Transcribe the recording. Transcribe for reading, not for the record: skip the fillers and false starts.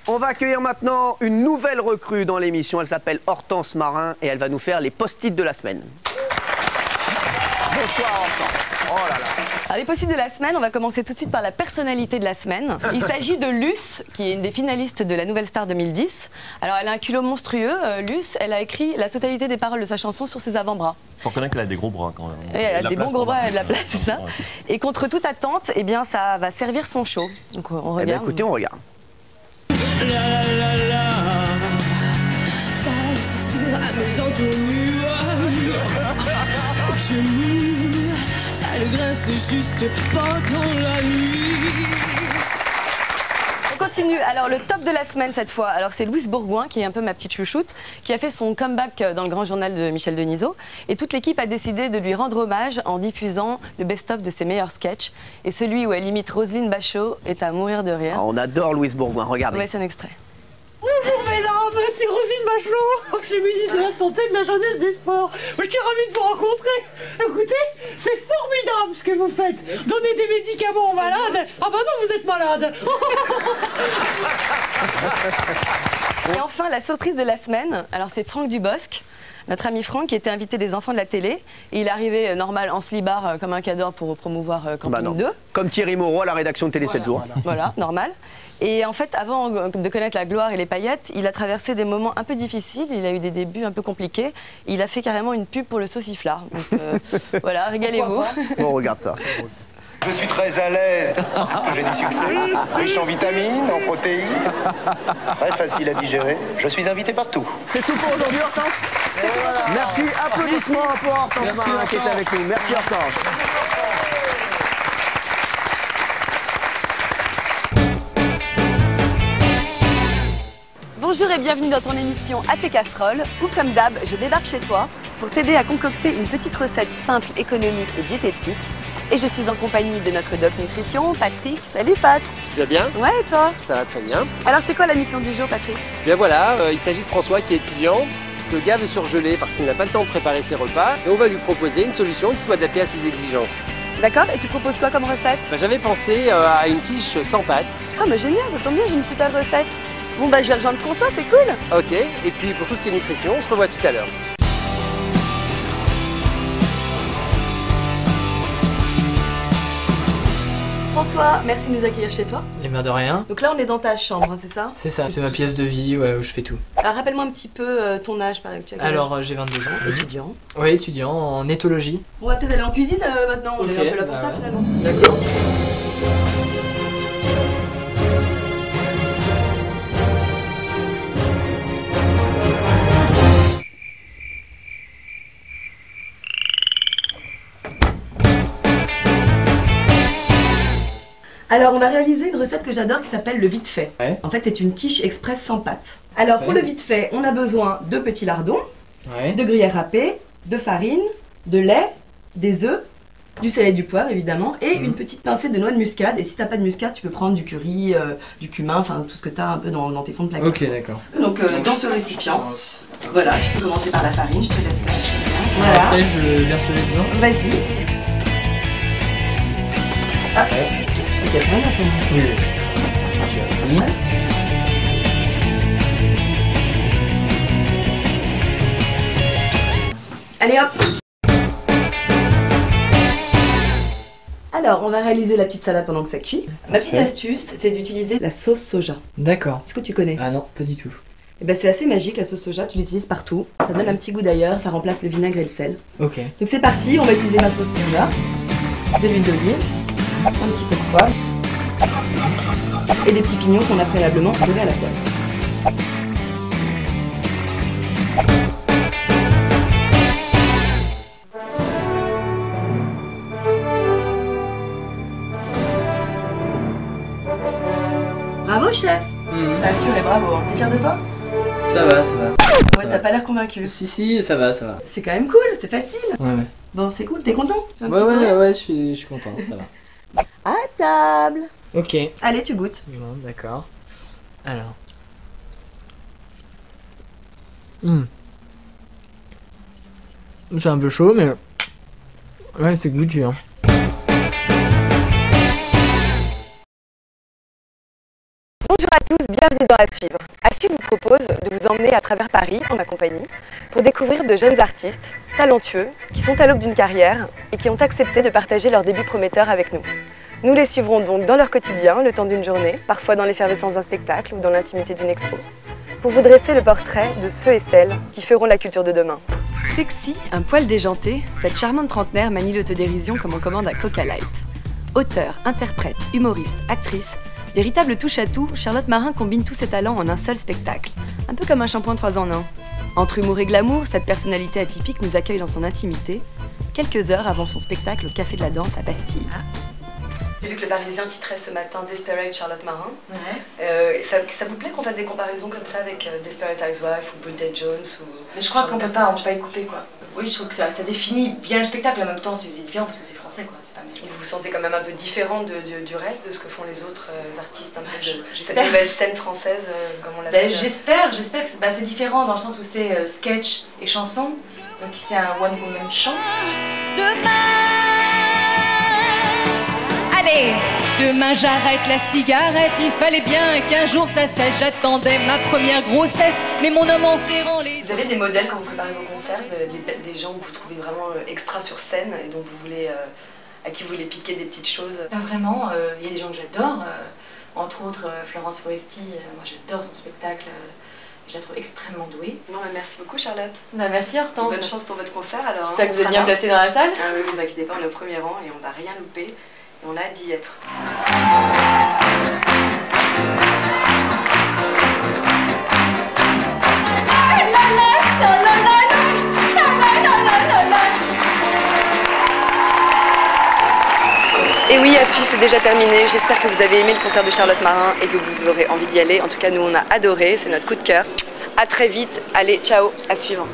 On va accueillir maintenant une nouvelle recrue dans l'émission. Elle s'appelle Hortense Marin et elle va nous faire les post-it de la semaine. Bonsoir Hortense. Oh là là. Alors, les post-it de la semaine, on va commencer tout de suite par la personnalité de la semaine. Il s'agit de Luce, qui est une des finalistes de la Nouvelle Star 2010. Alors elle a un culot monstrueux. Luce, elle a écrit la totalité des paroles de sa chanson sur ses avant-bras. Je reconnais qu'elle a des gros bras quand même. Et elle a des bons gros bras, elle a de la place, c'est ça. Et contre toute attente, eh bien, ça va servir son show. Donc on regarde. Eh bien, écoutez, on regarde. La la la la, ça c'est sur à mes entournures. Faut que je mue, ça le grince juste pendant la nuit. On continue. Alors le top de la semaine cette fois, alors c'est Louise Bourgoin qui est un peu ma petite chouchoute, qui a fait son comeback dans le grand journal de Michel Denisot. Et toute l'équipe a décidé de lui rendre hommage en diffusant le best-of de ses meilleurs sketchs. Et celui où elle imite Roselyne Bachot est à mourir de rire. Ah, on adore Louise Bourgoin, regardez. Ouais, c'est un extrait. Bonjour mesdames, c'est Roselyne Bachelot. Je suis ministre de la Santé, de la Jeunesse, des Sports. Je suis ravie de vous rencontrer. Écoutez, c'est formidable ce que vous faites. Donnez des médicaments aux malades. Ah bah non, vous êtes malade. Et enfin, la surprise de la semaine, alors c'est Franck Dubosc, notre ami Franck qui était invité des enfants de la télé. Et il arrivait normal en slibard comme un cadre pour promouvoir Camping 2. Comme Thierry Moreau à la rédaction de Télé 7 jours. Voilà, normal. Et en fait, avant de connaître la gloire et les paillettes, il a traversé des moments un peu difficiles. Il a eu des débuts un peu compliqués. Il a fait carrément une pub pour le sauciflard. Donc voilà, régalez-vous. On regarde ça. Je suis très à l'aise parce que j'ai du succès, riche en vitamines, en protéines, très facile à digérer. Je suis invité partout. C'est tout pour aujourd'hui, Hortense. Merci, applaudissements pour Hortense Marin qui est avec nous. Merci Hortense. Bonjour et bienvenue dans ton émission À tes casseroles, où comme d'hab, je débarque chez toi pour t'aider à concocter une petite recette simple, économique et diététique. Et je suis en compagnie de notre doc nutrition, Patrick. Salut Pat. Tu vas bien? Ouais, et toi? Ça va très bien. Alors c'est quoi la mission du jour, Patrick? Bien voilà, il s'agit de François qui est étudiant, se gave de surgelé parce qu'il n'a pas le temps de préparer ses repas. Et on va lui proposer une solution qui soit adaptée à ses exigences. D'accord, et tu proposes quoi comme recette? J'avais pensé à une quiche sans pâte. Ah mais génial, ça tombe bien, j'ai une super recette. Bon bah je vais rejoindre François, c'est cool. Ok, et puis pour tout ce qui est nutrition, on se revoit tout à l'heure. François, merci de nous accueillir chez toi. Et bien de rien. Donc là on est dans ta chambre, hein, c'est ça? C'est ça, c'est ma pièce de vie où je fais tout. Alors rappelle-moi un petit peu ton âge par exemple. Alors j'ai 22 ans. Étudiant. Oui, étudiant en éthologie. On va peut-être aller en cuisine maintenant, on Ok, est un peu là pour ça ouais. finalement. D'accord. Alors on va réaliser une recette que j'adore qui s'appelle le vite fait. Ouais. En fait c'est une quiche express sans pâte. Alors pour Ouais. le vite fait, on a besoin de petits lardons, Ouais. de gruyère râpée, de farine, de lait, des œufs, du sel et du poivre évidemment, et une petite pincée de noix de muscade. Et si t'as pas de muscade, tu peux prendre du curry, du cumin, enfin tout ce que t'as un peu dans tes fonds de placard. Ok, d'accord. Donc dans ce récipient, voilà, tu peux commencer par la farine, je te laisse faire. Après je verse le lait dedans. Vas-y. Hop. C'est quelqu'un la farine. Oui, oui. Allez hop. Alors, on va réaliser la petite salade pendant que ça cuit. Ma petite astuce, c'est d'utiliser la sauce soja. D'accord. Est-ce que tu connais? Ah non, pas du tout. Eh ben, c'est assez magique la sauce soja, tu l'utilises partout. Ça donne un petit goût d'ailleurs, ça remplace le vinaigre et le sel. Ok. Donc c'est parti, on va utiliser ma sauce soja, de l'huile d'olive, un petit peu de poivre et des petits pignons qu'on a préalablement dorés à la poêle. Bravo chef! T'as assuré, bravo, hein. T'es fier de toi? Ça va, ça va. Ouais, t'as pas l'air convaincu. Si, ça va, ça va. C'est quand même cool, c'est facile. Ouais, ouais. Bon, c'est cool, t'es content? Fais un Ouais, petit sourire. ouais, je suis content, ça va. À table. Ok. Allez, tu goûtes. Bon, d'accord. Alors. C'est un peu chaud, mais. Ouais, c'est goûtu, hein. Bonjour à tous, Bienvenue dans À Suivre. À Suivre vous propose de vous emmener à travers Paris en ma compagnie pour découvrir de jeunes artistes talentueux qui sont à l'aube d'une carrière et qui ont accepté de partager leur début prometteur avec nous. Nous les suivrons donc dans leur quotidien, le temps d'une journée, parfois dans l'effervescence d'un spectacle ou dans l'intimité d'une expo, pour vous dresser le portrait de ceux et celles qui feront la culture de demain. Sexy, un poil déjanté, cette charmante trentenaire manie l'autodérision comme on commande à Coca Light. Auteur, interprète, humoriste, actrice, véritable touche-à-tout, Charlotte Marin combine tous ses talents en un seul spectacle, un peu comme un shampoing 3 en 1. Entre humour et glamour, cette personnalité atypique nous accueille dans son intimité, quelques heures avant son spectacle au Café de la Danse à Bastille. J'ai vu que le Parisien titrait ce matin Desperate Charlotte Marin. Ouais. Ça vous plaît qu'on fasse des comparaisons comme ça avec Desperate Housewives ou Bridget Jones ou... Mais je crois qu'on peut pas y couper quoi. Oui, je trouve que ça définit bien le spectacle, en même temps c'est différent parce que c'est français quoi, c'est pas méchant. Vous vous sentez quand même un peu différent du reste, de ce que font les autres artistes, un peu de cette nouvelle scène française, comme on l'appelle. J'espère que c'est différent dans le sens où c'est sketch et chanson, donc c'est un one woman show. Allez, demain j'arrête la cigarette, il fallait bien qu'un jour ça cesse, j'attendais ma première grossesse, mais mon homme en serrant les... Vous avez des modèles quand vous préparez vos concerts, des gens que vous trouvez vraiment extra sur scène et dont vous voulez, à qui vous voulez piquer des petites choses? Pas vraiment, il y a des gens que j'adore, entre autres Florence Foresti, moi j'adore son spectacle, je la trouve extrêmement douée. Bon, bah, merci beaucoup Charlotte. Bah, merci Hortense. Bonne chance pour votre concert alors. J'espère que vous êtes bien placée dans la salle. Ah oui, vous inquiétez pas, on est au premier rang et on va rien louper. Et on a hâte d'y être. Et oui, À Suivre, c'est déjà terminé. J'espère que vous avez aimé le concert de Charlotte Marin et que vous aurez envie d'y aller. En tout cas, nous, on a adoré. C'est notre coup de cœur. À très vite. Allez, ciao. À suivre.